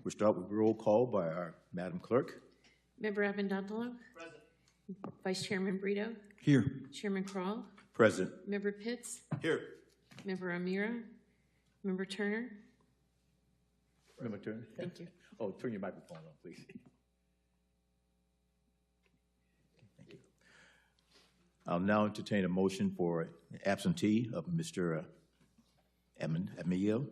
We'll start with roll call by our Madam Clerk. Member Avendotolo? Present. Vice Chairman Brito? Here. Chairman Krall? Present. Member Pitts? Here. Member Amira? Member Turner? Member Turner. Thank you. Oh, turn your microphone on, please. Thank you. I'll now entertain a motion for absentee of Mr. Amira.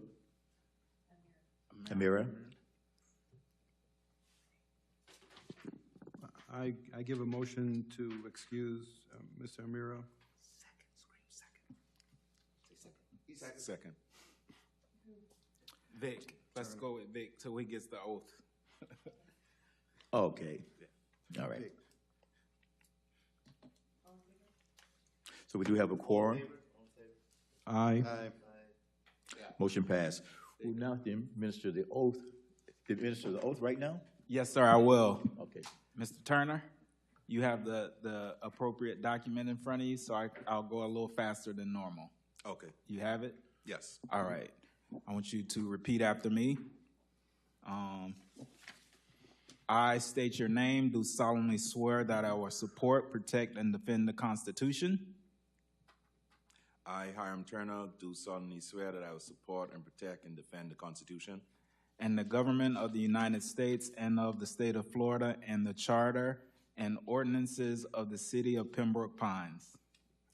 I give a motion to excuse Mr. Amira. Second. Vic. Let's go with Vic till he gets the oath. Okay. All right. So we do have a quorum. Aye. Motion passed. We'll now administer the oath. Administer the oath right now? Yes, sir, I will. Okay. Mr. Turner, you have the appropriate document in front of you, so I'll go a little faster than normal. Okay. You have it? Yes. All right. I want you to repeat after me. I state your name, do solemnly swear that I will support, protect, and defend the Constitution. I, Hiram Turner, do solemnly swear that I will support and protect and defend the Constitution And the government of the United States and of the state of Florida and the charter and ordinances of the city of Pembroke Pines.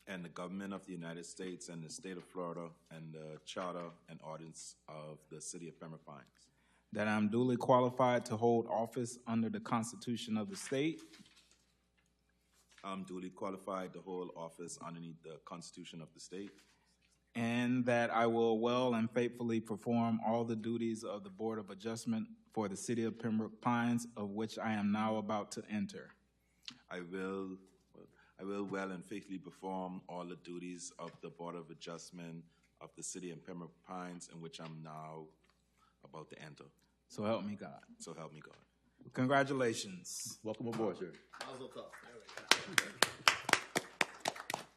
and the government of the United States and the state of Florida and the charter and ordinance of the city of Pembroke Pines. That I am duly qualified to hold office under the Constitution of the state. I'm duly qualified to hold office underneath the Constitution of the state. And that I will well and faithfully perform all the duties of the Board of Adjustment for the city of Pembroke Pines, of which I am now about to enter. I will well and faithfully perform all the duties of the Board of Adjustment of the city of Pembroke Pines, in which I'm now about to enter. So help me God. So help me God. Congratulations. Welcome aboard, sir.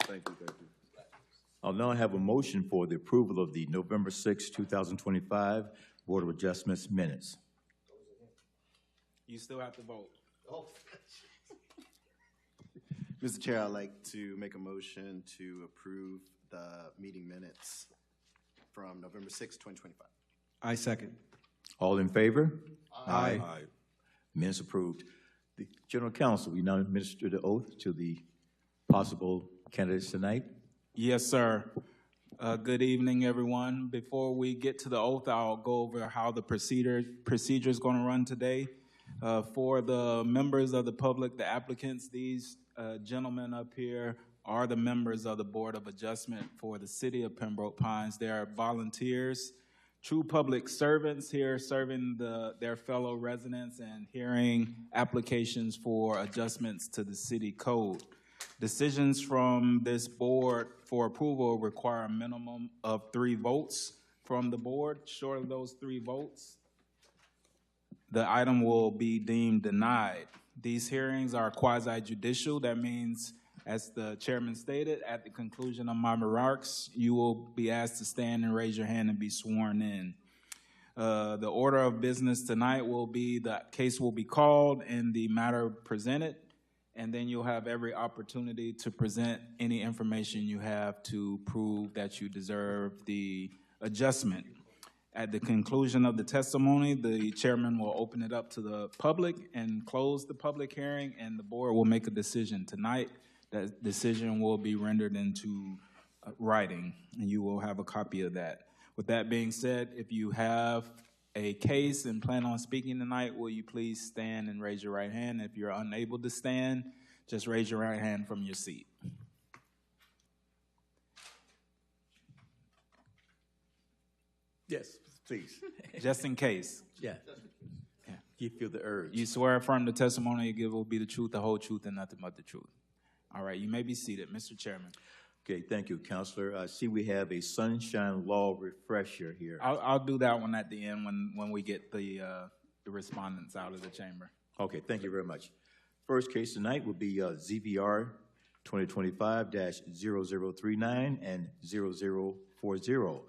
Thank you, thank you. I'll now have a motion for the approval of the November 6, 2025 Board of Adjustments minutes. You still have to vote. Mr. Chair, I'd like to make a motion to approve the meeting minutes from November 6, 2025. I second. All in favor? Aye. Aye. Minutes approved. The General Counsel, we now administer the oath to the possible candidates tonight. Yes, sir. Good evening, everyone. Before we get to the oath, I'll go over how the procedure is going to run today. For the members of the public, the applicants, these gentlemen up here are the members of the Board of Adjustment for the city of Pembroke Pines. They are volunteers, true public servants here serving their fellow residents and hearing applications for adjustments to the city code. Decisions from this board for approval require a minimum of 3 votes from the board. Short of those 3 votes, the item will be deemed denied. These hearings are quasi-judicial. That means, as the chairman stated, at the conclusion of my remarks, you will be asked to stand and raise your hand and be sworn in. The order of business tonight will be the case will be called and the matter presented, and then you'll have every opportunity to present any information you have to prove that you deserve the adjustment. At the conclusion of the testimony, the chairman will open it up to the public and close the public hearing, and the board will make a decision tonight. That decision will be rendered into writing, and you will have a copy of that. With that being said, if you have a case and plan on speaking tonight, will you please stand and raise your right hand? If you're unable to stand, just raise your right hand from your seat. Yes, please. Just in case. Yeah. You feel the urge. You swear affirm the testimony you give will be the truth, the whole truth, and nothing but the truth. All right, you may be seated, Mr. Chairman. Okay, thank you, Counselor. I see we have a sunshine law refresher here. I'll do that one at the end when we get the respondents out of the chamber. Okay, thank you very much. First case tonight will be ZVR 2025-0039 and 0040.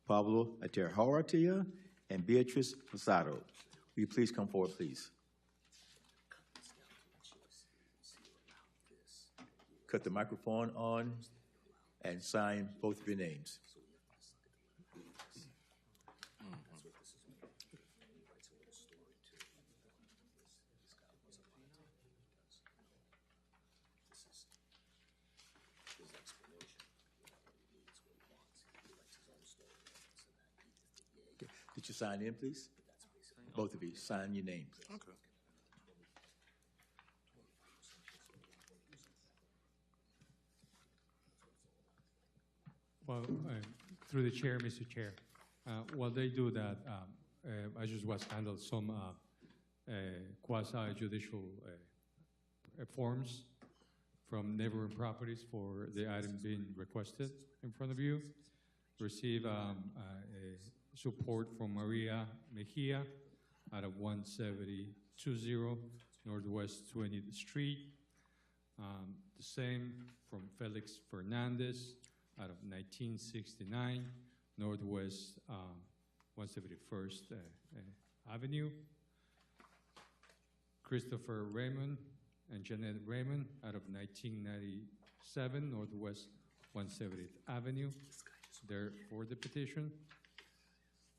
Pablo Aterhartia and Beatriz Posado. Will you please come forward, please? Cut the microphone on and sign both of your names. Okay. Did you sign in, please? Both of you, sign your name. Okay. Well, through the chair, Mr. Chair, while they do that, I just was handled some quasi-judicial forms from neighboring properties for the item being requested in front of you. Receive support from Maria Mejia out of 1720 Northwest 20th Street. The same from Felix Fernandez out of 1969 Northwest 171st Avenue. Christopher Raymond and Janet Raymond out of 1997 Northwest 170th Avenue. They're for the petition.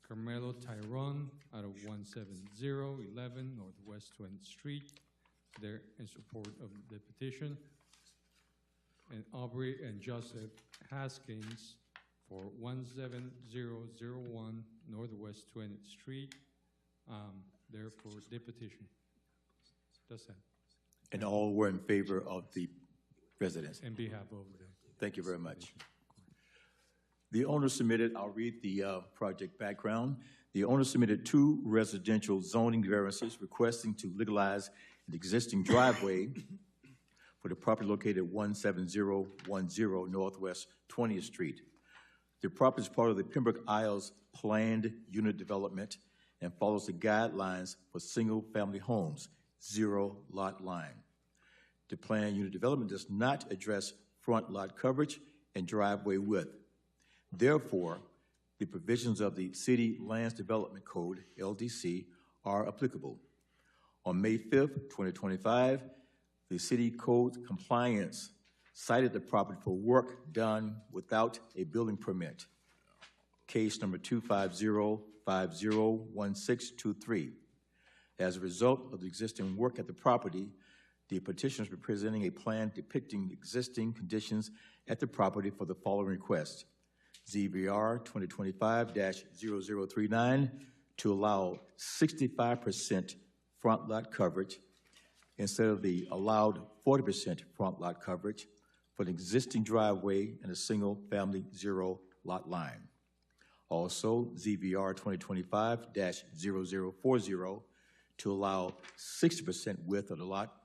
Carmelo Tyrone out of 17011 Northwest 20th Street. They're in support of the petition. And Aubrey and Joseph Haskins for 17001 Northwest 20th Street. They're for the petition. That's it. And all were in favor of the residents. In behalf of the. Thank you very much. The owner submitted, I'll read the project background. The owner submitted 2 residential zoning variances requesting to legalize an existing driveway for the property located at 17010 Northwest 20th Street. The property is part of the Pembroke Isles planned unit development and follows the guidelines for single-family homes, 0 lot line. The planned unit development does not address front lot coverage and driveway width. Therefore, the provisions of the City Lands Development Code, LDC, are applicable. On May 5th, 2025, the City Code compliance cited the property for work done without a building permit. Case number 250501623. As a result of the existing work at the property, the petitioners are presenting a plan depicting existing conditions at the property for the following request. ZVR 2025-0039 to allow 65% front lot coverage instead of the allowed 40% front lot coverage for an existing driveway and a single-family 0 lot line. Also, ZVR 2025-0040 to allow 60% width of the lot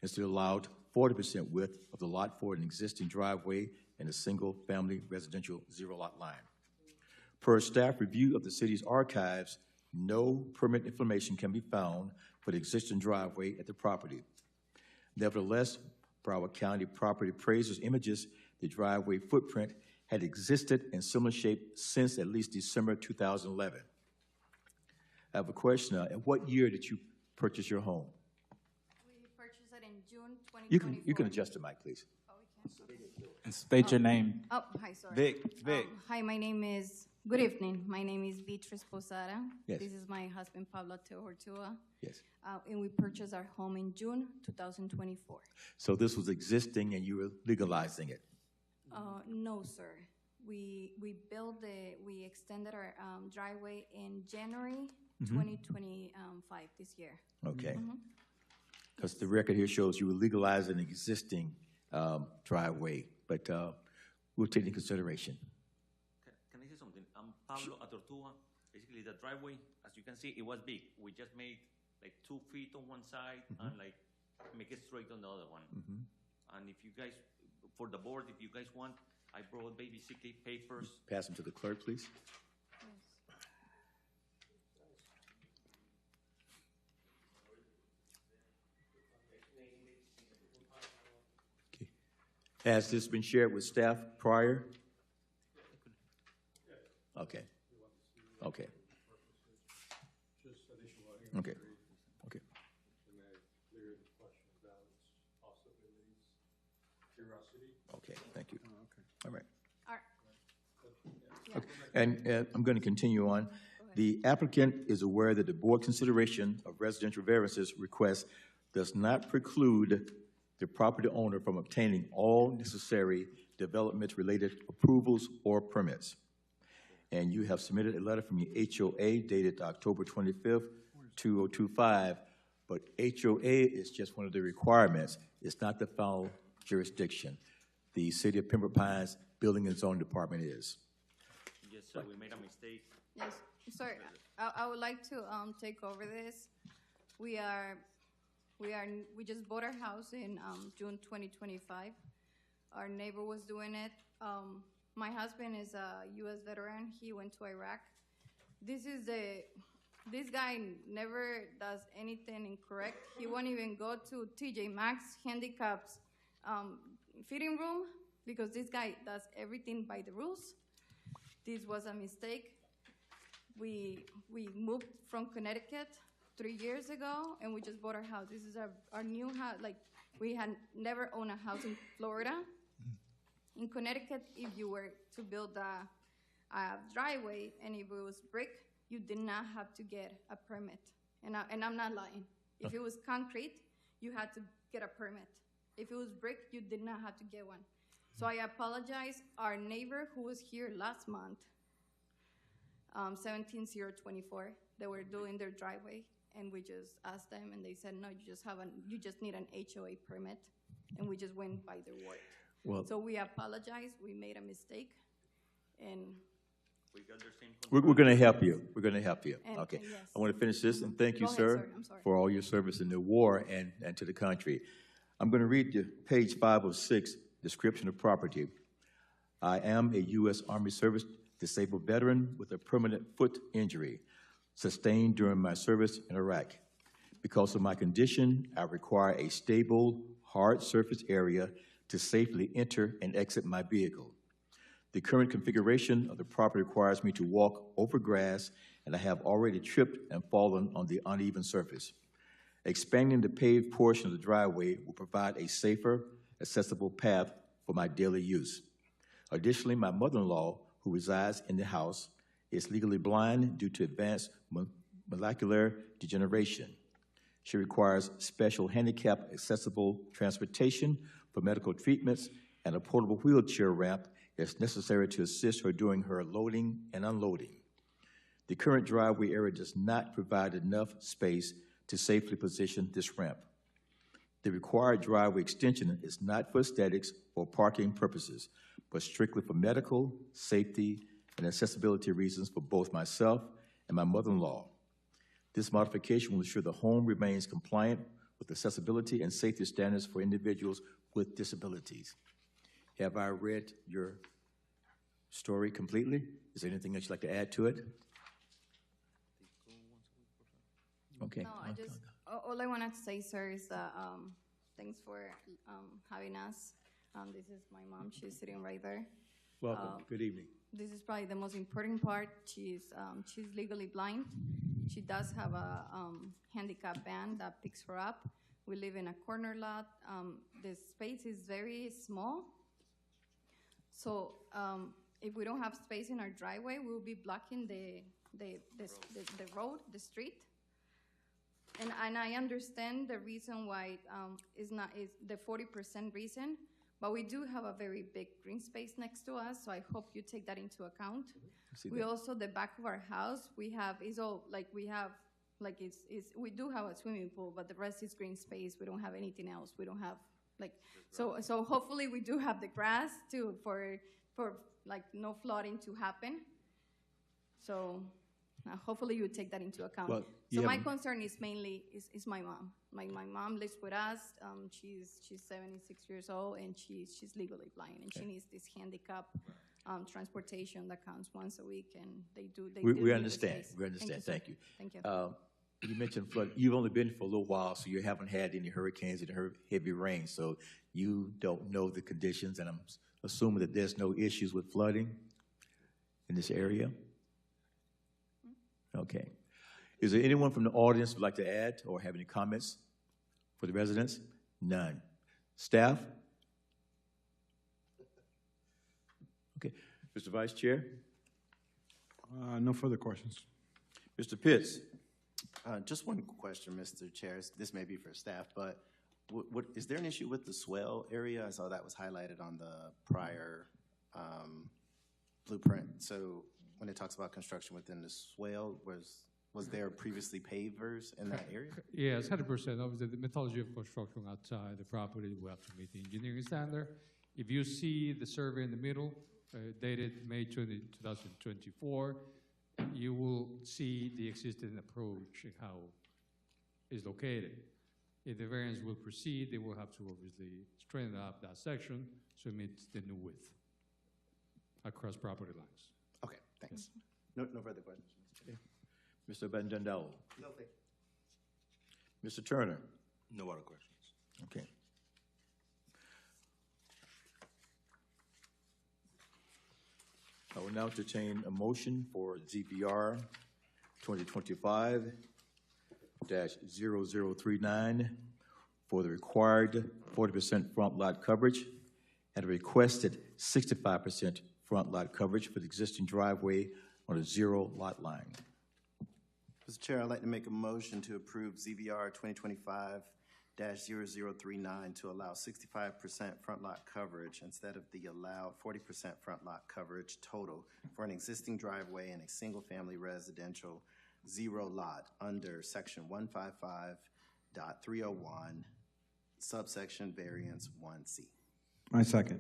instead of allowed 40% width of the lot for an existing driveway and a single-family residential 0 lot line. Per staff review of the city's archives, no permit information can be found for the existing driveway at the property. Nevertheless, Broward County property appraisers images the driveway footprint had existed in similar shape since at least December 2011. I have a question. In what year did you purchase your home? We purchased it in June 2024. You can adjust the mic, please. Oh, we can. And state your name. Oh, hi, sorry. Vic. Hi, my name is, good evening. My name is Beatrice Posada. Yes. This is my husband, Pablo Teohortua. Yes. And we purchased our home in June 2024. So this was existing and you were legalizing it? No, sir. We extended our driveway in January 2025 this year. Okay. Because the record here shows you were legalizing an existing driveway, but we'll take into consideration. Can I say something? I'm Pablo Atortua. Basically, the driveway, as you can see, it was big. We just made like 2 feet on one side and like make it straight on the other one. And if you guys, for the board, if you guys want, I brought basically papers. Pass them to the clerk, please. Okay. Has this been shared with staff prior? Okay. Okay. Okay, okay. Okay, thank you. All right. Okay. And I'm going to continue on. The applicant is aware that the board consideration of residential variances request does not preclude the property owner from obtaining all necessary development-related approvals or permits. And you have submitted a letter from your HOA dated October 25th, 2025, but HOA is just one of the requirements. It's not the final jurisdiction. The City of Pembroke Pines Building and Zoning Department is. Yes, sir, we made a mistake. Yes, sorry, I would like to, take over this. We just bought our house in, June 2025. Our neighbor was doing it. My husband is a U.S. veteran. He went to Iraq. This guy never does anything incorrect. He won't even go to TJ Maxx Handicap's, fitting room because this guy does everything by the rules. This was a mistake. We moved from Connecticut 3 years ago, and we just bought our house. This is our new house. Like, we had never owned a house in Florida. In Connecticut, if you were to build a driveway and if it was brick, you did not have to get a permit. And I'm not lying. If it was concrete, you had to get a permit. If it was brick, you did not have to get one. So I apologize. Our neighbor who was here last month, 17024, they were doing their driveway, and we just asked them, and they said, no, you just need an HOA permit, and we just went by their word. Well, So we apologize. We made a mistake, and We got the same. we're going to help you. We're going to help you. And- Okay. and yes. I want to finish this, and thank you, Go ahead, sir, sir. I'm sorry. for all your service in the war and to the country. I'm going to read you page 5 of 6, description of property. I am a U.S. Army Service disabled veteran with a permanent foot injury sustained during my service in Iraq. Because of my condition, I require a stable, hard surface area to safely enter and exit my vehicle. The current configuration of the property requires me to walk over grass, and I have already tripped and fallen on the uneven surface. Expanding the paved portion of the driveway will provide a safer, accessible path for my daily use. Additionally, my mother-in-law, who resides in the house, is legally blind due to advanced molecular degeneration. She requires special handicap-accessible transportation for medical treatments, and a portable wheelchair ramp is necessary to assist her during her loading and unloading. The current driveway area does not provide enough space to safely position this ramp. The required driveway extension is not for aesthetics or parking purposes, but strictly for medical, safety, and accessibility reasons for both myself and my mother-in-law. This modification will ensure the home remains compliant with accessibility and safety standards for individuals with disabilities. Have I read your story completely? Is there anything else you'd like to add to it? Okay. no, all I wanted to say, sir, is that thanks for having us. This is my mom. She's sitting right there. Welcome. Good evening. This is probably the most important part. She's legally blind. She does have a handicap van that picks her up. We live in a corner lot. The space is very small. So if we don't have space in our driveway, we'll be blocking the road, the street. And I understand the reason why is the 40% reason, but we do have a very big green space next to us, so I hope you take that into account. We also, the back of our house, we do have a swimming pool, but the rest is green space. We don't have anything else. We don't have so hopefully we do have the grass too for no flooding to happen. So hopefully you take that into account. Well, so my concern is mainly is my mom. My mom lives with us. She's 76 years old, and she's legally blind, and she needs this handicap transportation that comes once a week, and they do We need understand. the space. We understand. Thank you. Thank you. You mentioned flood. You've only been for a little while, so you haven't had any hurricanes and heavy rain, so you don't know the conditions, and I'm assuming that there's no issues with flooding in this area? Okay. Is there anyone from the audience who'd like to add or have any comments for the residents? None. Staff? Okay. Mr. Vice Chair? No further questions. Mr. Pitts? Just one question, Mr. Chair. This may be for staff, but is there an issue with the swell area? I saw that was highlighted on the prior blueprint. So when it talks about construction within the swale, was there previously pavers in that area? Yes, 100%. Obviously, the methodology of construction outside the property will have to meet the engineering standard. If you see the survey in the middle, dated May 2024, you will see the existing approach and how it's located. If the variance will proceed, they will have to obviously straighten up that section so it meets the new width across property lines. Okay, thanks. No further questions. Mr. Benjandel? No, thank you. Mr. Turner? No other questions. Okay. I will now entertain a motion for ZBR 2025-0039 for the required 40% front lot coverage and a requested 65% front lot coverage for the existing driveway on a zero lot line. Mr. Chair, I'd like to make a motion to approve ZBR 2025-0039 to allow 65% front lot coverage instead of the allowed 40% front lot coverage total for an existing driveway in a single-family residential zero lot under section 155.301, subsection variance 1C. I second.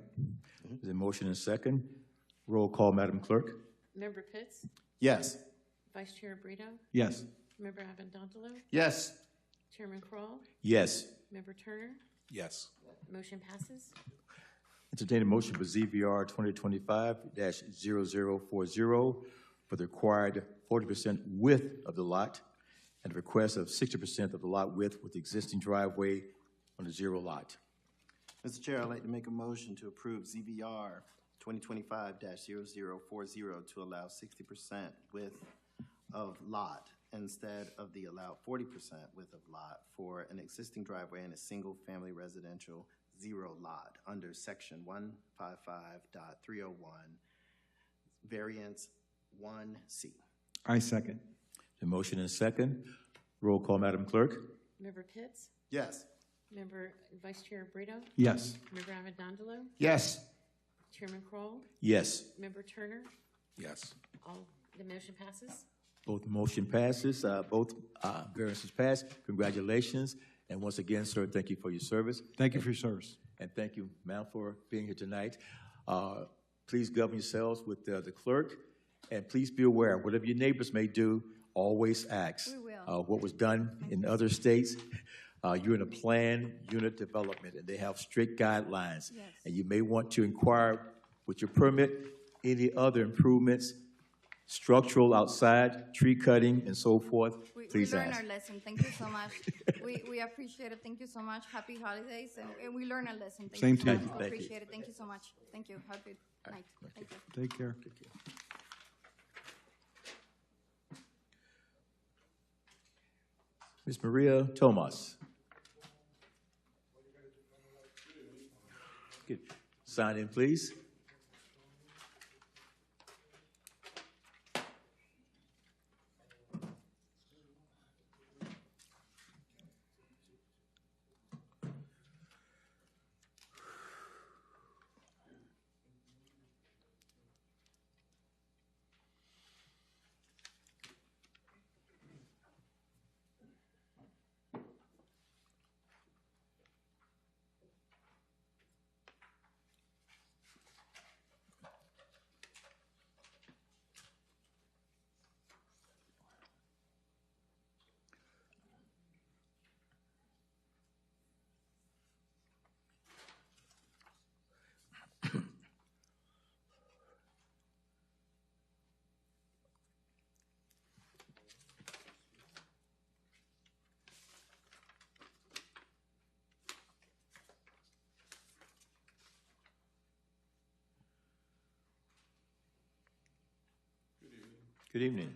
There's a motion and a second. Roll call, Madam Clerk. Member Pitts? Yes. Vice Chair Brito? Yes. Member Avendotolo? Yes. Chairman Kroll? Yes. Member Turner? Yes. Motion passes. Entertain a motion for ZVR 2025-0040 for the required 40% width of the lot and a request of 60% of the lot width with the existing driveway on the zero lot. Mr. Chair, I'd like to make a motion to approve ZBR 2025-0040 to allow 60% width of lot instead of the allowed 40% width of lot for an existing driveway in a single-family residential zero lot under section 155.301, variance 1C. I second. The motion and a second. Roll call, Madam Clerk. Member Pitts? Yes. Member Vice Chair Brito? Yes. Member Avendotolo? Yes. Chairman Kroll? Yes. Member Turner? Yes. The motion passes. Both motion passes. Both variances pass. Congratulations. And once again, sir, thank you for your service. Thank you for your service. And thank you, ma'am, for being here tonight. Please govern yourselves with the clerk. And please be aware, whatever your neighbors may do, always ask. We will. What was done in other states. You're in a planned unit development, and they have strict guidelines. Yes. And you may want to inquire with your permit, any other improvements, structural outside, tree cutting, and so forth. Please we learned ask. our lesson. Thank you so much. we appreciate it. Thank you so much. Happy holidays. And we learned our lesson. Thank Same you so to you. much. Thank you. Appreciate it. Thank you so much. Thank you. Have a good night. Thank you. Take care. Ms. Maria Tomas. Good. Sign in, please. Good evening.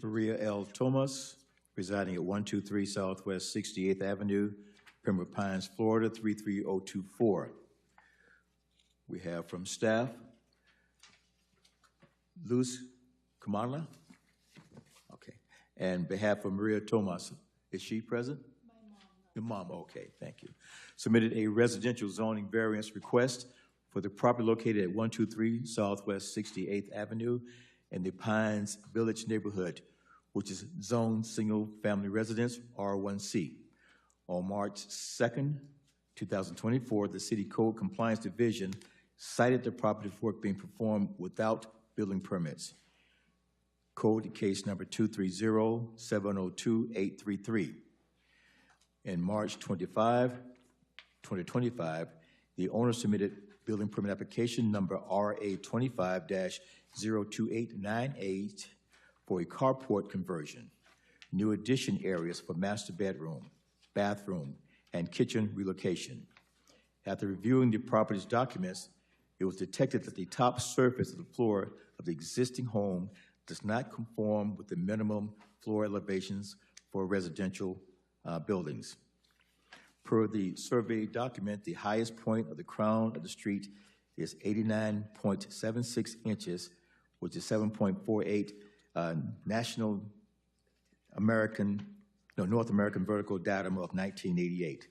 Maria L. Thomas, residing at 123 Southwest 68th Avenue, Pembroke Pines, Florida, 33024. We have from staff, Luz Kamala. Okay. And behalf of Maria Thomas, is she present? My mom. Your mom, okay, thank you. Submitted a residential zoning variance request for the property located at 123 Southwest 68th Avenue in the Pines Village neighborhood, which is Zone Single Family Residence, R1C. On March 2nd, 2024, the City Code Compliance Division cited the property for work being performed without building permits. Code case number 230-702-833. In March 25, 2025, the owner submitted building permit application number RA 25-02898 for a carport conversion, new addition areas for master bedroom, bathroom, and kitchen relocation. After reviewing the property's documents, it was detected that the top surface of the floor of the existing home does not conform with the minimum floor elevations for residential buildings. Per the survey document, the highest point of the crown of the street is 89.76 inches, which is 7.48 North American vertical datum of 1988.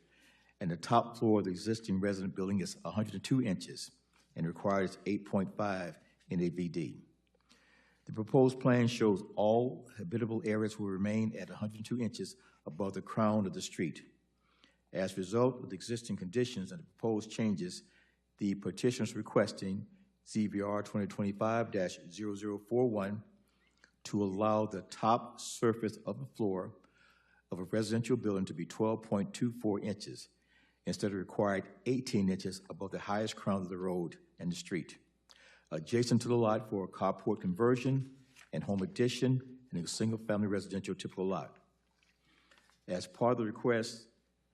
And the top floor of the existing resident building is 102 inches and requires 8.5 NAVD. The proposed plan shows all habitable areas will remain at 102 inches above the crown of the street. As a result of the existing conditions and the proposed changes, the petitioner is requesting ZVR 2025-0041 to allow the top surface of the floor of a residential building to be 12.24 inches instead of required 18 inches above the highest crown of the road and the street. Adjacent to the lot for a carport conversion and home addition in a single-family residential typical lot. As part of the request,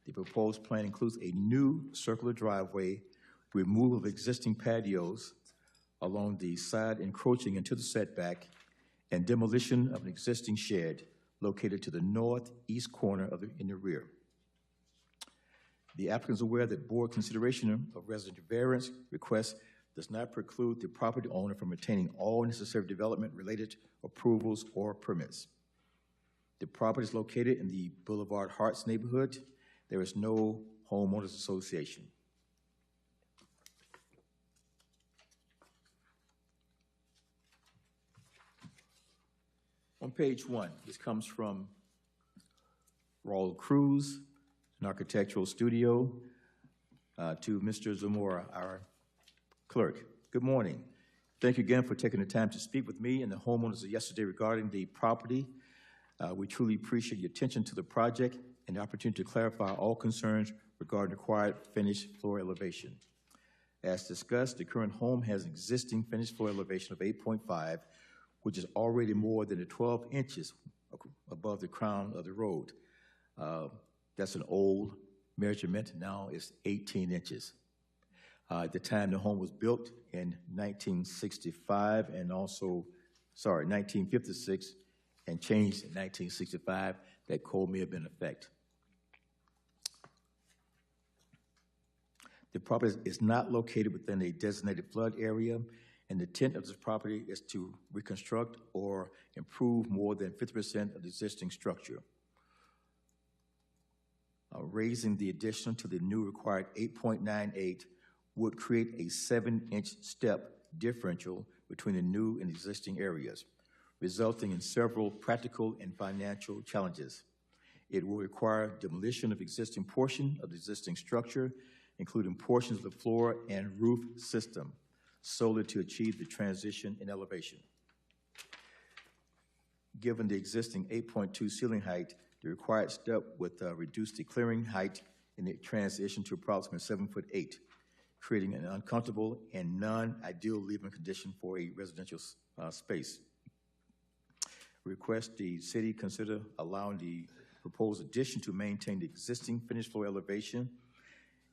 the proposed plan includes a new circular driveway, removal of existing patios along the side encroaching into the setback, and demolition of an existing shed located to the northeast corner in the rear. The applicant is aware that board consideration of residential variance requests does not preclude the property owner from obtaining all necessary development-related approvals or permits. The property is located in the Boulevard Harts neighborhood. There is no homeowners association. On page 1, this comes from Raul Cruz, an architectural studio, to Mr. Zamora, our clerk. Good morning. Thank you again for taking the time to speak with me and the homeowners yesterday regarding the property. We truly appreciate your attention to the project and the opportunity to clarify all concerns regarding required finished floor elevation. As discussed, the current home has an existing finished floor elevation of 8.5, which is already more than the 12 inches above the crown of the road. That's an old measurement. Now it's 18 inches. At the time the home was built in 1965 and also, 1956 and changed in 1965, that code may have been in effect. The property is not located within a designated flood area, and the intent of this property is to reconstruct or improve more than 50% of the existing structure. Raising the addition to the new required 8.98 would create a 7-inch step differential between the new and existing areas, resulting in several practical and financial challenges. It will require demolition of existing portion of the existing structure, including portions of the floor and roof system, solely to achieve the transition in elevation. Given the existing 8.2 ceiling height, the required step would reduce the clearing height in the transition to approximately 7'8", creating an uncomfortable and non-ideal living condition for a residential space. Request the city consider allowing the proposed addition to maintain the existing finished floor elevation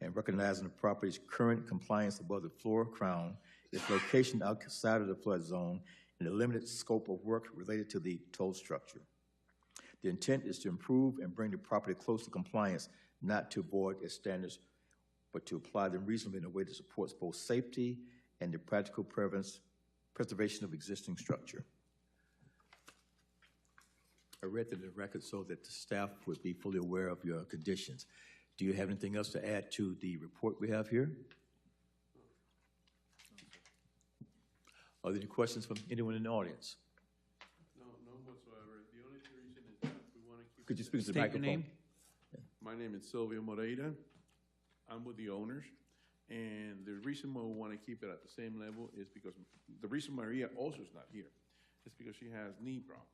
and recognizing the property's current compliance above the floor crown, its location outside of the flood zone, and a limited scope of work related to the tow structure. The intent is to improve and bring the property close to compliance, not to avoid its standards, but to apply them reasonably in a way that supports both safety and the practical preservation of existing structure. I read the record so that the staff would be fully aware of your conditions. Do you have anything else to add to the report we have here? Are there any questions from anyone in the audience? No, none whatsoever. The only reason is that we want to keep. Could you speak to the State your microphone? name. My name is Silvio Moreira. I'm with the owners. And the reason why we want to keep it at the same level is because the reason Maria also is not here is because she has knee problems.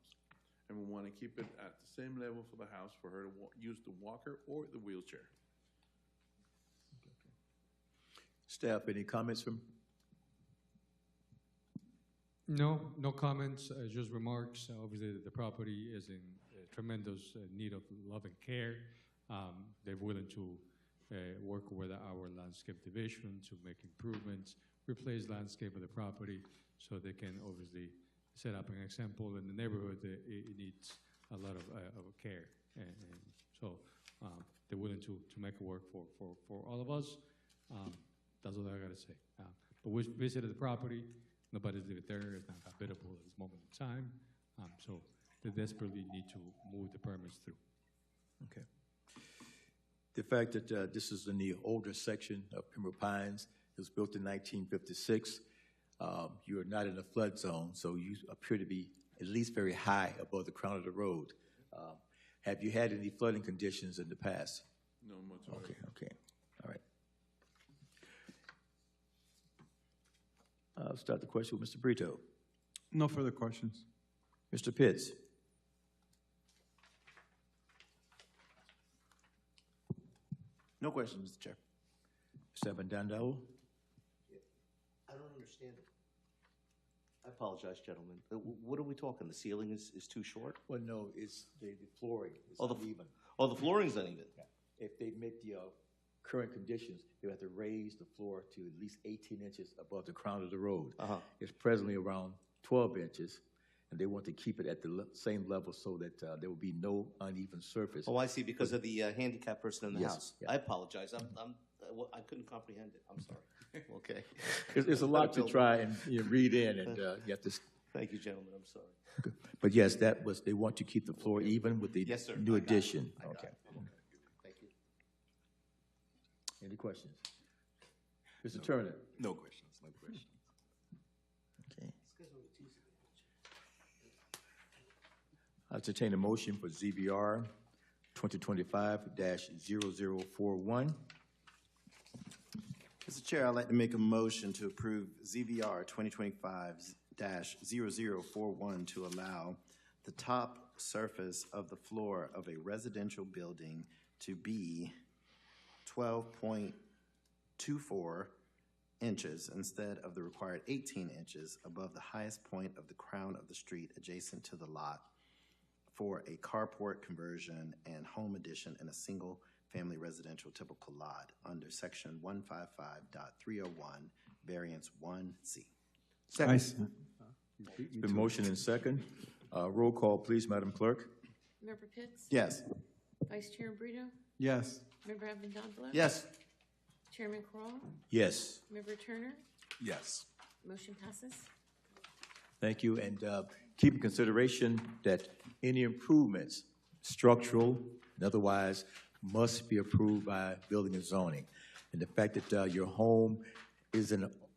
And we want to keep it at the same level for the house for her to use the walker or the wheelchair. Staff, any comments from? No, no comments, just remarks. Obviously, the property is in tremendous need of love and care. They're willing to work with our landscape division to make improvements, replace landscape of the property so they can obviously set up an example in the neighborhood. It needs a lot of care. And so they're willing to make it work for all of us. That's all I got to say. But we visited the property. Nobody's living there. It's not habitable at this moment in time. So they desperately need to move the permits through. Okay. The fact that this is in the older section of Pembroke Pines, it was built in 1956. You are not in a flood zone, so you appear to be at least very high above the crown of the road. Have you had any flooding conditions in the past? No whatsoever. Okay, all right. I'll start the question with Mr. Brito. No further questions. Mr. Pitts. No questions, Mr. Chair. Mr. Abendando. I don't understand it. I apologize, gentlemen. What are we talking? The ceiling is too short? Well, no, it's the flooring is Oh, uneven. the flooring's uneven. If they make the current conditions, they have to raise the floor to at least 18 inches above the crown of the road. It's presently around 12 inches, and they want to keep it at the same level so that there will be no uneven surface. Oh, I see, because of the handicapped person in the Yes, house. yeah. I apologize. I couldn't comprehend it. I'm sorry. Okay. It's a lot to try and read in, and you have to. Thank you, gentlemen. I'm sorry. But yes, they want to keep the floor even with the Yes, sir. new I got it. addition. I got Okay. it. Thank you. Any questions? Mr. Turner? No questions, no questions. Okay. I entertain a motion for ZBR 2025-0041. Mr. Chair, I'd like to make a motion to approve ZVR 2025-0041 to allow the top surface of the floor of a residential building to be 12.24 inches instead of the required 18 inches above the highest point of the crown of the street adjacent to the lot for a carport conversion and home addition in a single-family residential typical lot under section 155.301, variance 1C. The motion and second. Roll call, please, Madam Clerk. Member Pitts? Yes. Vice Chair Brito? Yes. Member Abendando? Yes. Chairman Kroll? Yes. Member Turner? Yes. Motion passes. Thank you, and keep in consideration that any improvements, structural and otherwise, must be approved by building and zoning. And the fact that your home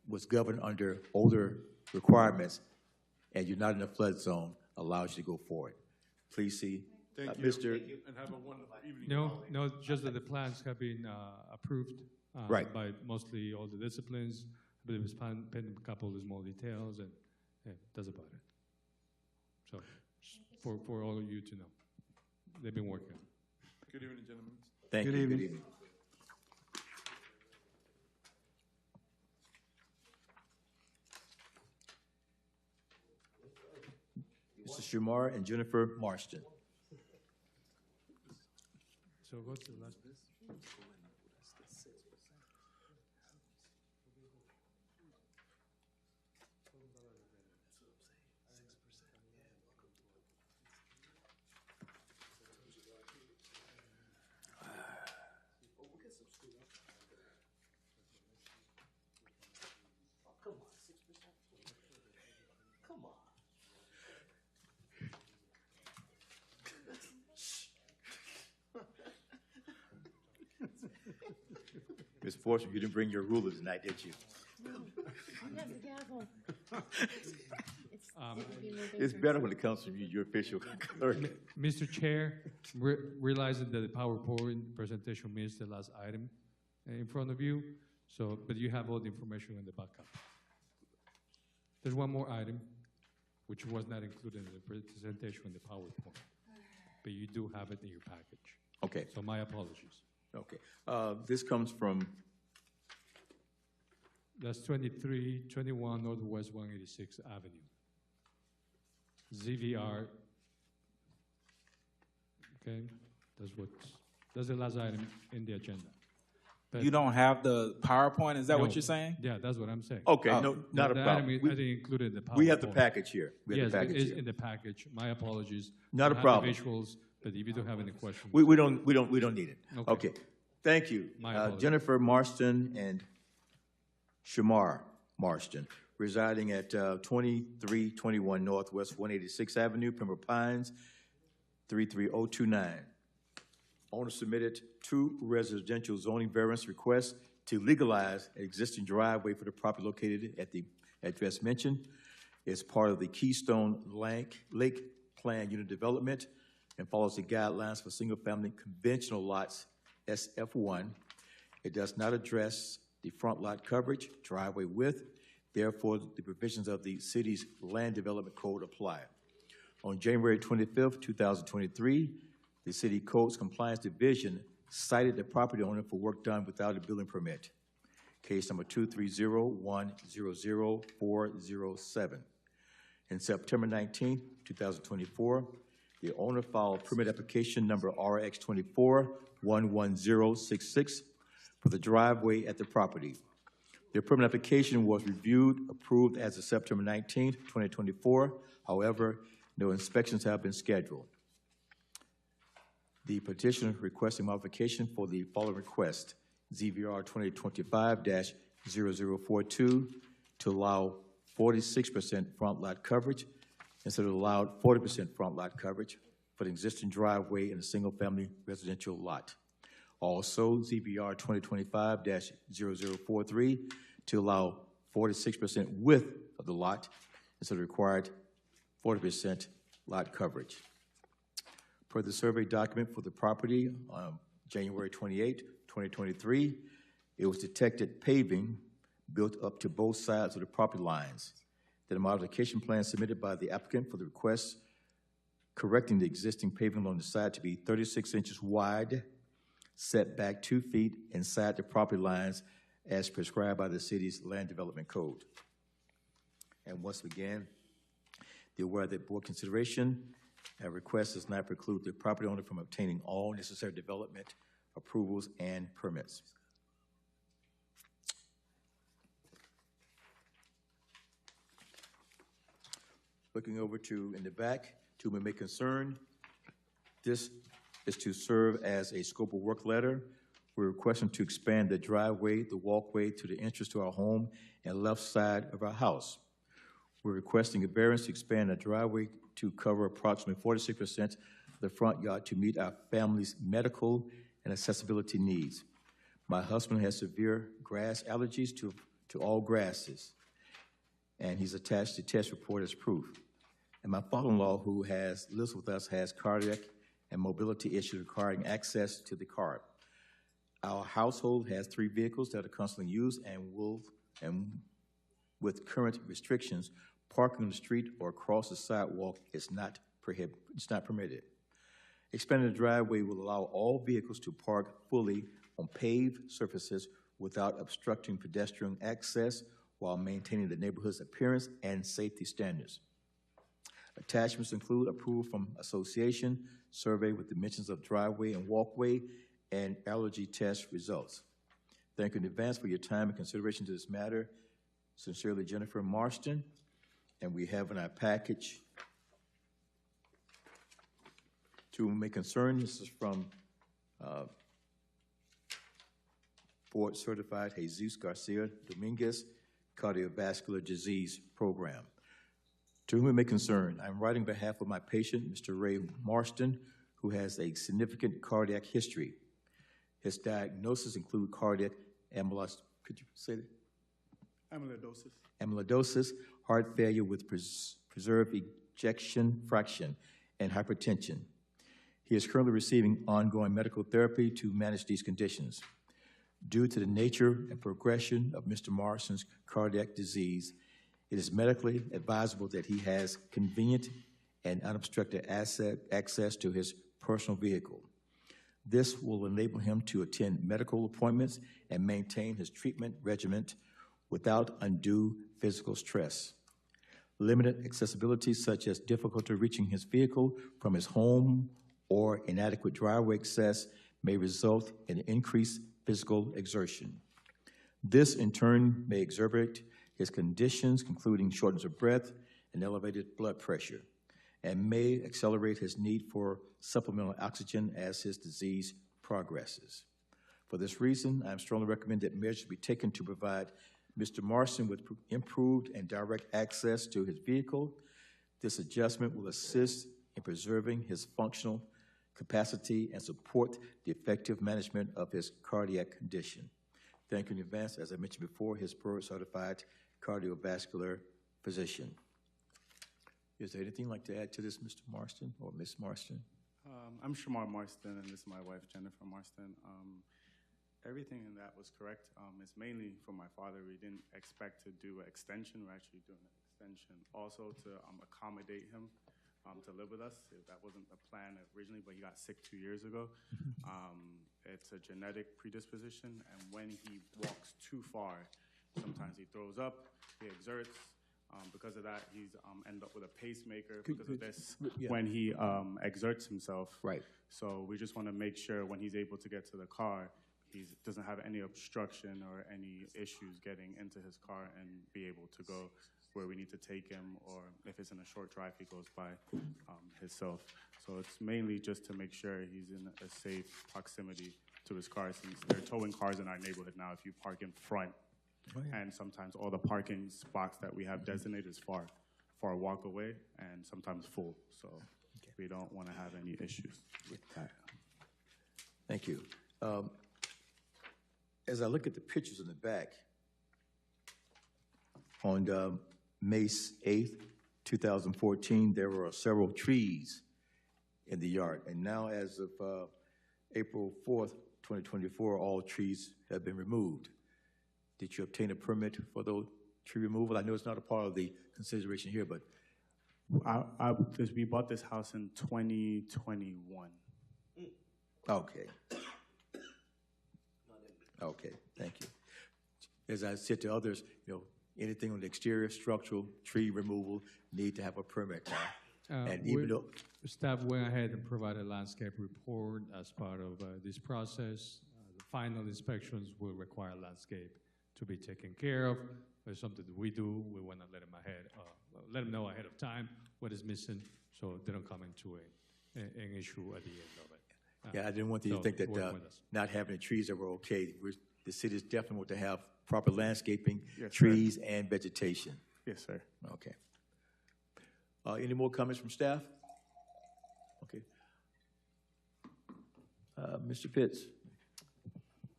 was governed under older requirements and you're not in a flood zone allows you to go forward. Please see, Thank you. Mr. And have a wonderful evening. No, just that the plans have been approved Right. by mostly all the disciplines. I believe it's pending a couple of small details, and that's about it. So, just for all of you to know, they've been working. Good evening, gentlemen. Thank Good you. evening. Good evening. Mr. Shumar and Jennifer Marston. So go to the last. unfortunate you didn't bring your ruler tonight, did you? It's better when it comes from you, your official clerk. Mr. Chair, realizing that the PowerPoint presentation missed the last item in front of you, so, but you have all the information in the backup. There's one more item, which was not included in the presentation in the PowerPoint, but you do have it in your package. Okay, So my apologies. okay. This comes from, That's 2321 Northwest 186th Avenue. ZVR. Okay, that's the last item in the agenda. But You don't have the PowerPoint, is that no, what you're saying? Yeah, that's what I'm saying. okay, no, not a The problem. item I didn't include in the PowerPoint. We have the package here. We have Yes, the it package is here. in the package. My apologies. Not a I have problem. the visuals, but if you don't have any questions. We don't need it. Okay. Okay, thank you. My apologies. Jennifer Marston and Shamar Marston, residing at 2321 Northwest 186th Avenue, Pembroke Pines, 33029. Owner submitted 2 residential zoning variance requests to legalize an existing driveway for the property located at the address mentioned. It's part of the Keystone Lake Plan Unit Development and follows the guidelines for single-family conventional lots, SF1. It does not address the front lot coverage, driveway width. Therefore, the provisions of the city's Land Development Code apply. On January 25th, 2023, the City Codes Compliance Division cited the property owner for work done without a building permit. Case number 230100407. In September 19th, 2024, the owner filed permit application number RX24-11066 for the driveway at the property. The permit application was reviewed, approved as of September 19th, 2024. However, no inspections have been scheduled. The petitioner requesting modification for the following request, ZVR 2025-0042, to allow 46% front lot coverage instead of allowed 40% front lot coverage for the existing driveway in a single-family residential lot. Also, ZVR 2025-0043, to allow 46% width of the lot instead of required 40% lot coverage. Per the survey document for the property on January 28, 2023, it was detected paving built up to both sides of the property lines. The modification plan submitted by the applicant for the request correcting the existing paving along the side to be 36 inches wide, set back 2 feet inside the property lines as prescribed by the city's Land Development Code. And once again, the aware that board consideration and request does not preclude the property owner from obtaining all necessary development approvals and permits. Looking over to in the back, to whom it may concern, this is to serve as a scope of work letter. We're requesting to expand the driveway, the walkway to the entrance to our home and left side of our house. We're requesting a variance to expand the driveway to cover approximately 46% of the front yard to meet our family's medical and accessibility needs. My husband has severe grass allergies to all grasses, and he's attached the test report as proof. And my father-in-law, who lives with us, has cardiac and mobility issues requiring access to the car. Our household has 3 vehicles that are constantly used and with current restrictions, parking on the street or across the sidewalk is not permitted. Expanding the driveway will allow all vehicles to park fully on paved surfaces without obstructing pedestrian access while maintaining the neighborhood's appearance and safety standards. Attachments include approval from association, survey with dimensions of driveway and walkway, and allergy test results. Thank you in advance for your time and consideration to this matter. Sincerely, Jennifer Marston. And we have in our package, to whom it may concern, this is from Board Certified Jesus Garcia Dominguez Cardiovascular Disease Program. To whom it may concern, I'm writing on behalf of my patient, Mr. Ray Marston, who has a significant cardiac history. His diagnoses include cardiac could you say that? Amyloidosis. Amyloidosis, heart failure with preserved ejection fraction, and hypertension. He is currently receiving ongoing medical therapy to manage these conditions. Due to the nature and progression of Mr. Morrison's cardiac disease, it is medically advisable that he has convenient and unobstructed access to his personal vehicle. This will enable him to attend medical appointments and maintain his treatment regimen without undue physical stress. Limited accessibility, such as difficulty reaching his vehicle from his home or inadequate driveway access, may result in increased physical exertion. This, in turn, may exacerbate his conditions, including shortness of breath and elevated blood pressure, and may accelerate his need for supplemental oxygen as his disease progresses. For this reason, I strongly recommend that measures be taken to provide Mr. Morrison with improved and direct access to his vehicle. This adjustment will assist in preserving his functional capacity and support the effective management of his cardiac condition. Thank you in advance, as I mentioned before, his board-certified cardiovascular physician. Is there anything you'd like to add to this, Mr. Marston or Ms. Marston? I'm Shamar Marston, and this is my wife, Jennifer Marston. Everything in that was correct. It's mainly for my father. We didn't expect to do an extension. We're actually doing an extension also to accommodate him to live with us. That wasn't the plan originally, but he got sick 2 years ago. It's a genetic predisposition, and when he walks too far, sometimes he throws up, he exerts. Because of that, he's ended up with a pacemaker because of this when he exerts himself. Right. So we just want to make sure when he's able to get to the car, he doesn't have any obstruction or any issues getting into his car and be able to go where we need to take him, or if it's in a short drive, he goes by himself. So it's mainly just to make sure he's in a safe proximity to his car, since they're towing cars in our neighborhood now. If you park in front, and sometimes all the parking spots that we have designated is far walk away and sometimes full. So we don't want to have any issues with that. Thank you. As I look at the pictures in the back, on May 8th, 2014, there were several trees in the yard. And now, as of April 4th, 2024, all trees have been removed. Did you obtain a permit for those tree removal? I know it's not a part of the consideration here, but. We bought this house in 2021. Okay. Okay, thank you. As I said to others, anything on the exterior, structural, tree removal, need to have a permit. And even though staff went ahead and provided a landscape report as part of this process. The final inspections will require landscape to be taken care of. It's something that we do. We want to let them know ahead of time what is missing, so they don't come into an issue at the end of it. I didn't want you to think that not having the trees that were okay. The city's definitely want to have proper landscaping, yes, trees, and vegetation. Yes, sir. Okay. Any more comments from staff? Okay. Mr. Pitts.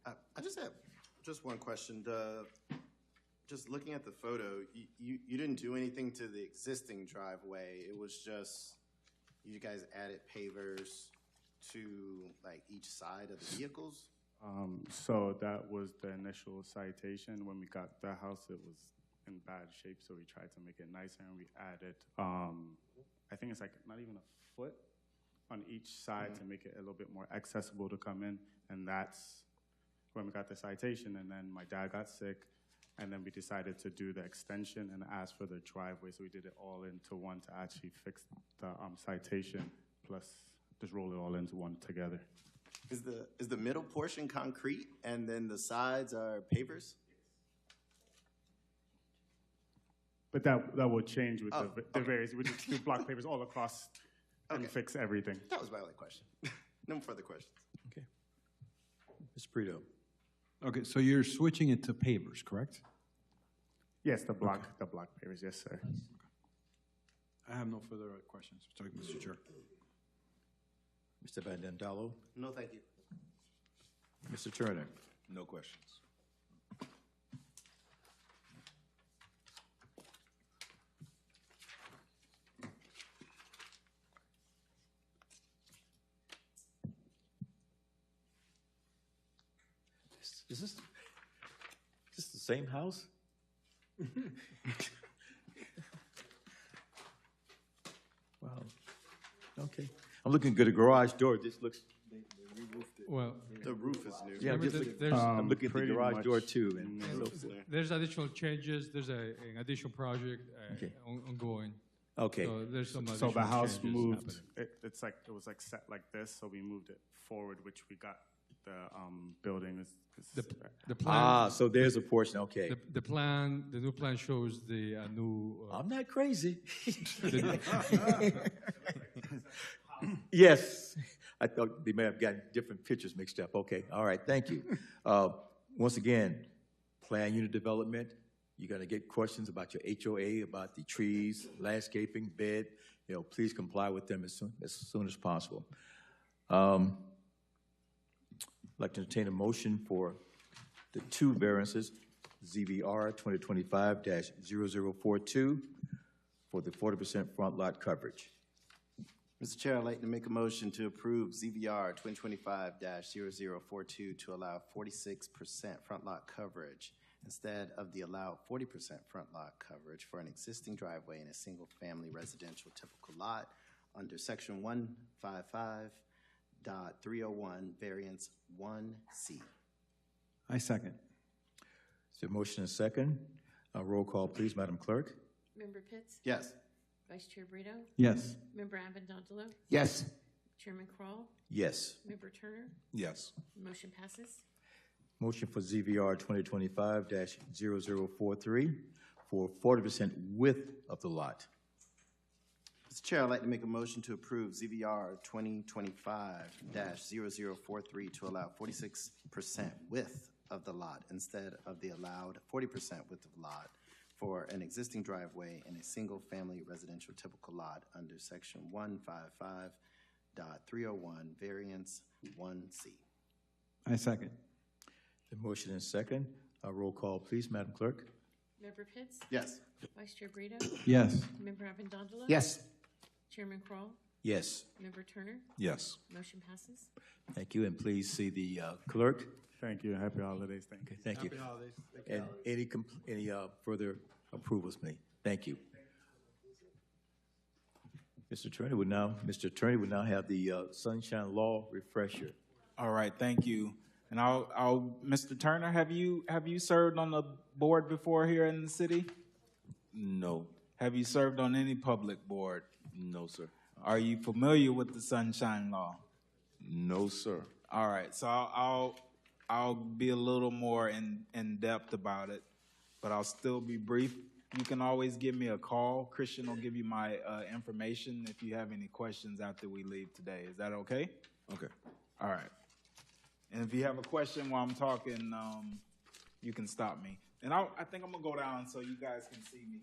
I just have one question. Just looking at the photo, you didn't do anything to the existing driveway. It was just you guys added pavers to like each side of the vehicles? So that was the initial citation. When we got the house, it was in bad shape, so we tried to make it nicer, and we added, I think it's like not even a foot on each side to make it a little bit more accessible to come in, and that's when we got the citation. And then my dad got sick, and then we decided to do the extension and ask for the driveway, so we did it all into one to actually fix the citation, plus just roll it all into one together. Is the middle portion concrete and then the sides are pavers? But that will change with the various. We just do block pavers all across and fix everything. That was my only question. No further questions. Okay. Mr. Brito. Okay, so you're switching it to pavers, correct? Yes, the block pavers. Yes, sir. I have no further questions. Sorry, Mr. Chair. Mr. Vandandalo. No, thank you. Mr. Turner. No questions. Is this the same house? Wow. Okay. I'm looking at the garage door. This looks, Well, The roof is new. yeah, I'm Remember just that looking, there's- I'm looking at the pretty garage door much too, and new. so forth. there's additional changes, there's an additional project Okay. ongoing. Okay, So there's some So additional the house changes moved, happening. it was like set like this, so we moved it forward, which we got the, building is. The plan, ah, so there's a portion, okay. the new plan shows the new, I'm not crazy. the- Yes, I thought they may have gotten different pictures mixed up. Okay, all right, thank you. Once again, plan unit development, you're gonna get questions about your HOA, about the trees, landscaping, bed, please comply with them as soon as possible. I'd like to entertain a motion for the two variances, ZVR 2025-0042 for the 40% front lot coverage. Mr. Chair, I'd like to make a motion to approve ZVR 2025-0042 to allow 46% front lot coverage instead of the allowed 40% front lot coverage for an existing driveway in a single-family residential typical lot under Section 155.301, Variance 1C. I second. Is there a motion and a second? Roll call, please, Madam Clerk. Member Pitts? Yes. Vice Chair Brito? Yes. Member Avendotelo? Yes. Chairman Kroll, Yes. Member Turner? Yes. Motion passes. Motion for ZVR 2025-0043 for 40% width of the lot. Mr. Chair, I'd like to make a motion to approve ZVR 2025-0043 to allow 46% width of the lot instead of the allowed 40% width of lot for an existing driveway in a single-family residential typical lot under Section 155.301, Variance 1C. I second. The motion and second. Roll call, please, Madam Clerk. Member Pitts? Yes. Vice Chair Brito? Yes. Member Avendotelo? Yes. Chairman Kroll, Yes. Member Turner? Yes. Motion passes. Thank you, and please see the clerk. Thank you, happy holidays, thank you. Okay, thank you. Happy holidays. Thank you, And Alex. any further approvals, please? Thank you. Mr. Attorney would now have the Sunshine Law refresher. All right, thank you. And Mr. Turner, have you served on the board before here in the city? No. Have you served on any public board? No, sir. Are you familiar with the Sunshine Law? No, sir. All right, so I'll be a little more in depth about it, but I'll still be brief. You can always give me a call. Christian will give you my information if you have any questions after we leave today. Is that okay? Okay. All right. And if you have a question while I'm talking, you can stop me. And I think I'm gonna go down so you guys can see me.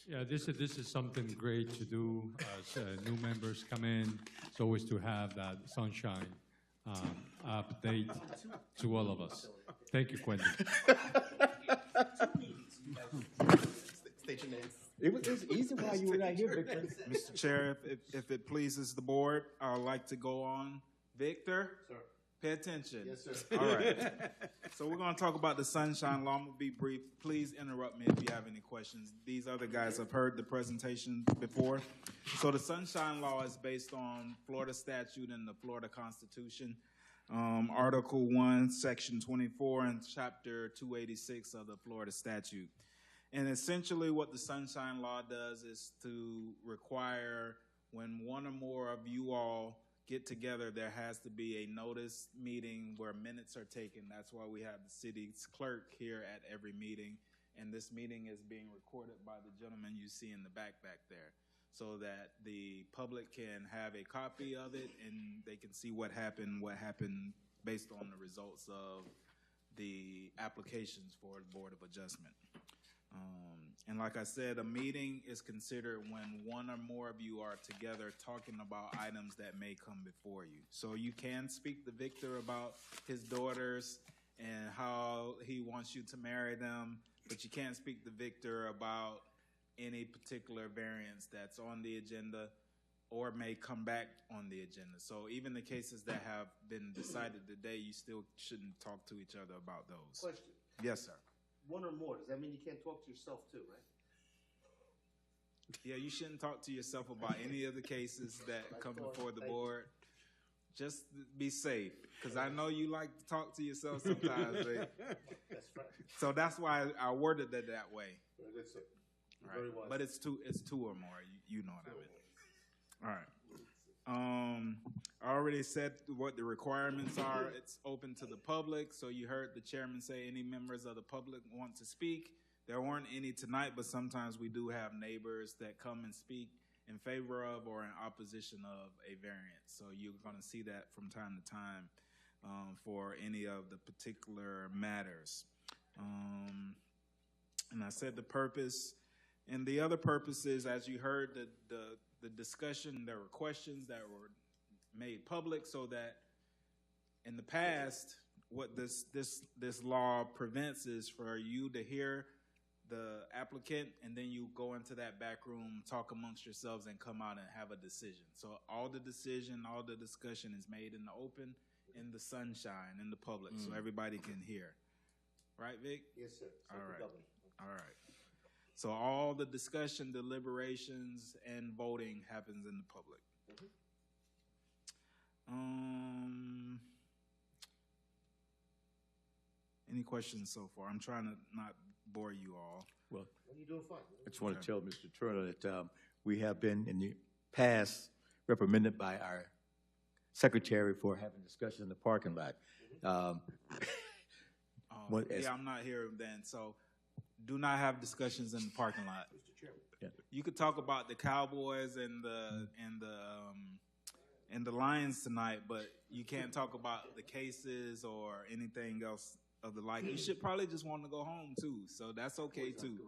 Yeah, this is something great to do as new members come in. It's always to have that sunshine update to all of us. Thank you, Quentin. State your names. It was easy while you were not here, Victor. Mr. Chair, if it pleases the board, I'd like to go on. Victor? Sir. Pay attention. Yes, sir. All right. So we're going to talk about the Sunshine Law. I'm going to be brief. Please interrupt me if you have any questions. These other guys have heard the presentation before. So the Sunshine Law is based on Florida statute and the Florida Constitution. Article 1, Section 24, and Chapter 286 of the Florida statute. And essentially what the Sunshine Law does is to require when one or more of you all get together, there has to be a notice meeting where minutes are taken. That's why we have the city's clerk here at every meeting. And this meeting is being recorded by the gentleman you see in the back there, so that the public can have a copy of it and they can see what happened based on the results of the applications for the Board of Adjustment. And like I said, a meeting is considered when one or more of you are together talking about items that may come before you. So you can speak to Victor about his daughters and how he wants you to marry them, but you can't speak to Victor about any particular variance that's on the agenda or may come back on the agenda. So even the cases that have been decided today, you still shouldn't talk to each other about those. Question, Yes, sir. one or more, does that mean you can't talk to yourself too, right? Yeah, you shouldn't talk to yourself about any of the cases that come before the board. Just be safe, because I know you like to talk to yourself sometimes. Right? That's right. So that's why I worded it that way. That's it. Right. Very wise. But it's two or more. You know what I mean. All right. I already said what the requirements are. It's open to the public. So you heard the chairman say any members of the public want to speak. There weren't any tonight, but sometimes we do have neighbors that come and speak in favor of or in opposition of a variance. So you're going to see that from time to time for any of the particular matters. And I said the purpose. And the other purposes, as you heard, the discussion, there were questions that were made public so that in the past, what this law prevents is for you to hear the applicant and then you go into that back room, talk amongst yourselves and come out and have a decision. So all the decision, all the discussion is made in the open, in the sunshine, in the public, so everybody can hear. Right, Vic? Yes, sir. All right. All right. So all the discussion, deliberations, and voting happens in the public. Any questions so far? I'm trying to not bore you all. Well, You're doing fine. I just want to tell Mr. Turner that we have been in the past reprimanded by our secretary for having discussions in the parking lot. Yeah, I'm not here then, so do not have discussions in the parking lot. Mr. Chairman. Yeah. You could talk about the Cowboys and the Lions tonight, but you can't talk about the cases or anything else of the like. You should probably just want to go home too, so that's okay too.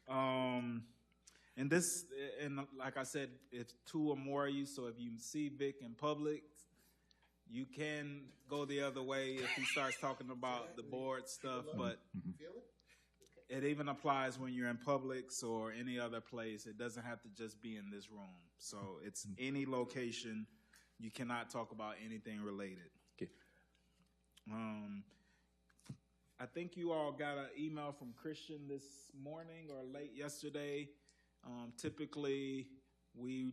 And this, and like I said, it's two or more of you. So if you see Vic in public, you can go the other way if he starts talking about the board stuff. But it even applies when you're in Publix or any other place. It doesn't have to just be in this room. So it's any location. You cannot talk about anything related. Okay. I think you all got an email from Christian this morning or late yesterday. Typically, we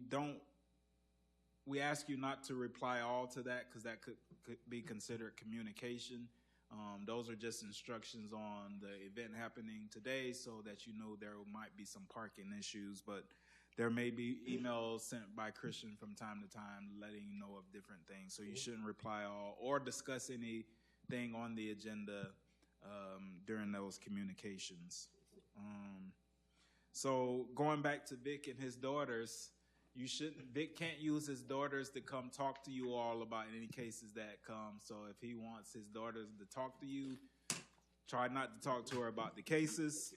ask you not to reply all to that because that could be considered communication. Those are just instructions on the event happening today so that you know there might be some parking issues, but there may be emails sent by Christian from time to time letting you know of different things. So you shouldn't reply all or discuss anything on the agenda during those communications. So going back to Vic and his daughters, Vic can't use his daughters to come talk to you all about any cases that come. So if he wants his daughters to talk to you, try not to talk to her about the cases.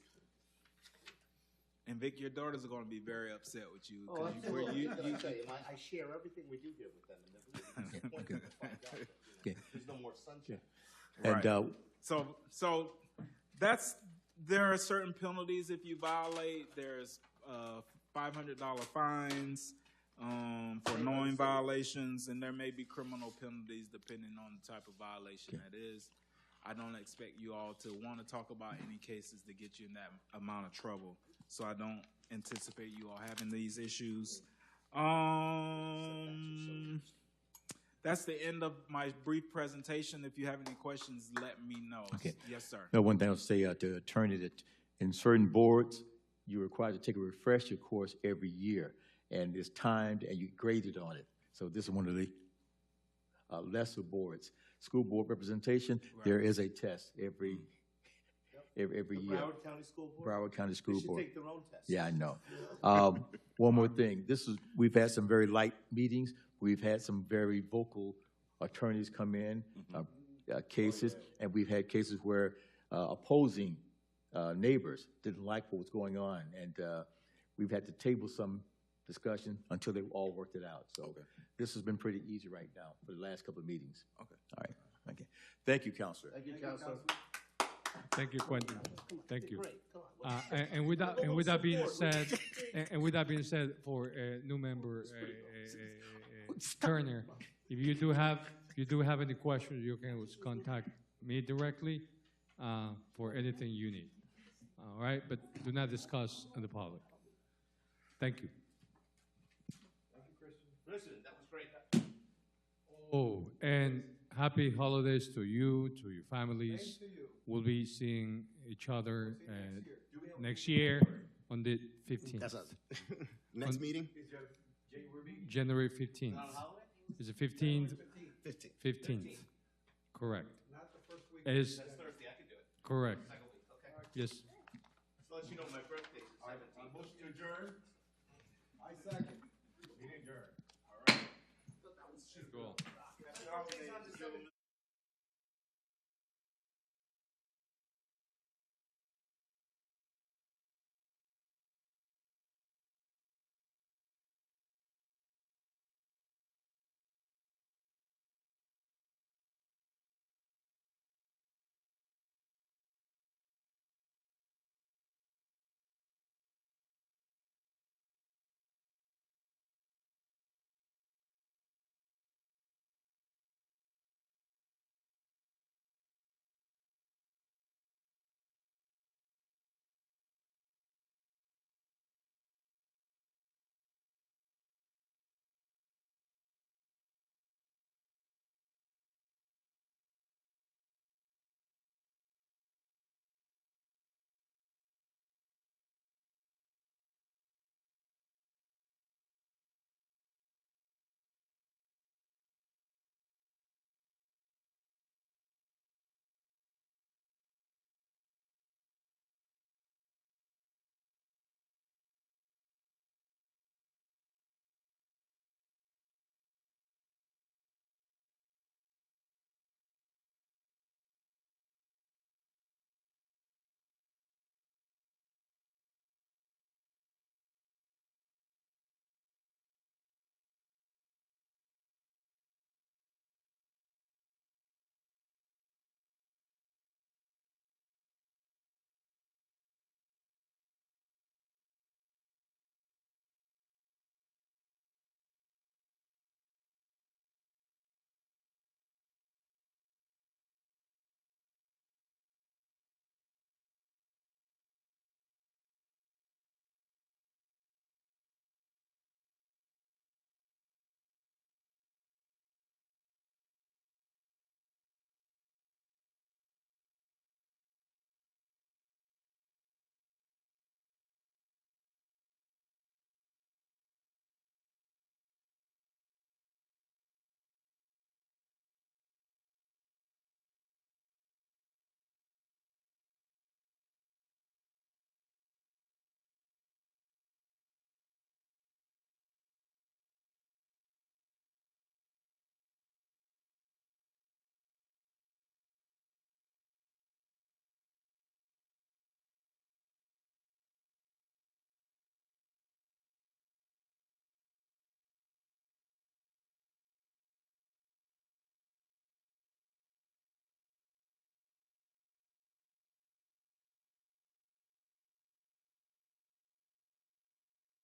And Vic, your daughters are going to be very upset with you. Oh, absolutely. I share everything we do here with them. Okay. There's no more sunshine. And So there are certain penalties if you violate. There's $500 fines for knowing violations, and there may be criminal penalties depending on the type of violation that is. I don't expect you all to want to talk about any cases that get you in that amount of trouble. So I don't anticipate you all having these issues. That's the end of my brief presentation. If you have any questions, let me know. Okay. Yes, sir. now, one thing I'll say to attorney that in certain boards, you're required to take a refresher course every year, and it's timed and you graded on it. So this is one of the lesser boards. School board representation, there is a test every year. Broward County School Board? Broward County School They should Board. take their own test. Yeah, I know. One more thing. We've had some very light meetings. We've had some very vocal attorneys come in, cases, and we've had cases where opposing neighbors didn't like what was going on, and we've had to table some discussion until they all worked it out. So this has been pretty easy right now for the last couple of meetings. Okay. All right. Okay. Thank you, Counselor. Thank you, Counselor. Thank you, Quentin. Thank you. And with that being said, and with that being said, for new member Turner, if you do have any questions, you can always contact me directly for anything you need. All right, but do not discuss in the public. Thank you. Listen, that was great. Oh, and happy holidays to you, to your families. We'll be seeing each other next year on the 15th. That's us. Next meeting? January 15th. Is it 15th? 15th. Correct. Not the first week. Is That's Thursday, I can do it. correct. Second week, okay. Yes. Just to let you know, my birthday is the 17th. Motion to adjourn. I second. Meeting adjourned. Cool. Birthday's on the 17th.